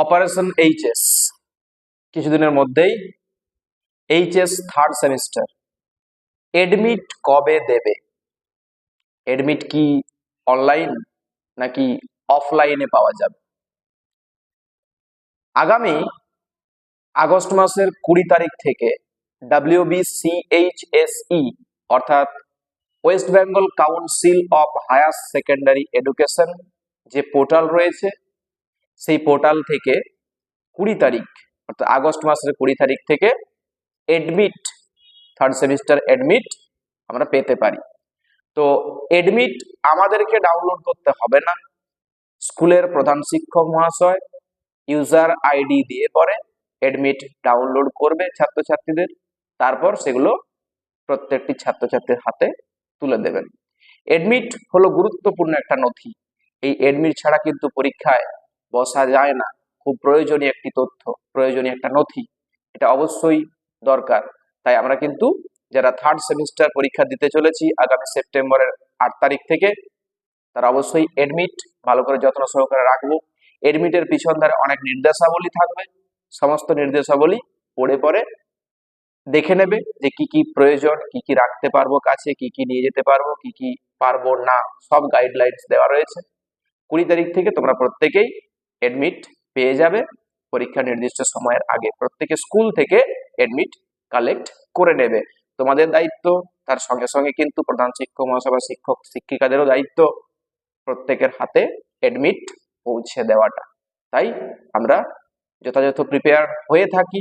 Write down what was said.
Operation HS কিছুদিনের মধ্যেই HS third semester admit কবে দেবে? এডমিট কি অনলাইন নাকি অফলাইনে পাওয়া যাবে? আগামী আগস্ট মাসের 20 তারিখ থেকে WBCHSE অর্থাৎ West Bengal council of higher secondary education যে পোর্টাল রয়েছে সেই পোর্টাল থেকে 20 তারিখ অর্থাৎ আগস্ট মাসের 20 তারিখ থেকে এডমিট থার্ড সেমিস্টার এডমিট আমরা পেতে পারি। তো এডমিট আমাদেরকে ডাউনলোড করতে হবে না, স্কুলের প্রধান শিক্ষক মহাশয় ইউজার আইডি দিয়ে পরে এডমিট ডাউনলোড করবে ছাত্রছাত্রীদের, তারপর সেগুলো প্রত্যেকটি ছাত্রছাত্রীর হাতে তুলে দেবেন। এডমিট হলো গুরুত্বপূর্ণ একটা নথি। এই এডমিট ছাড়া কিন্তু পরীক্ষায় বসা যায় না। খুব প্রয়োজনীয় একটি তথ্য, প্রয়োজনীয় একটা নথি, এটা অবশ্যই দরকার। তাই আমরা কিন্তু যারা থার্ড সেমিস্টার পরীক্ষা দিতে চলেছি আগামী সেপ্টেম্বরের 8 তারিখ থেকে, তারা অবশ্যই এডমিট ভালো করে যত্ন সহকারে রাখবো। এডমিটের পিছন ধারে অনেক নির্দেশাবলী থাকবে, সমস্ত নির্দেশাবলী পড়ে পরে দেখে নেবে যে কি কি প্রয়োজন, কি কি রাখতে পারবো কাছে, কি কি নিয়ে যেতে পারবো, কি কি পারবো না, সব গাইডলাইন্স দেওয়া রয়েছে। 20 তারিখ থেকে তোমরা প্রত্যেকেই এডমিট পেয়ে যাবে। পরীক্ষা নির্দিষ্ট সময়ের আগে প্রত্যেকে স্কুল থেকে এডমিট কালেক্ট করে নেবে। তোমাদের দায়িত্ব, তার সঙ্গে সঙ্গে কিন্তু প্রধান শিক্ষক মহাশয় বা শিক্ষক শিক্ষিকাদেরও দায়িত্ব প্রত্যেকের হাতে এডমিট পৌঁছে দেওয়াটা। তাই আমরা যথাযথ প্রিপেয়ার হয়ে থাকি,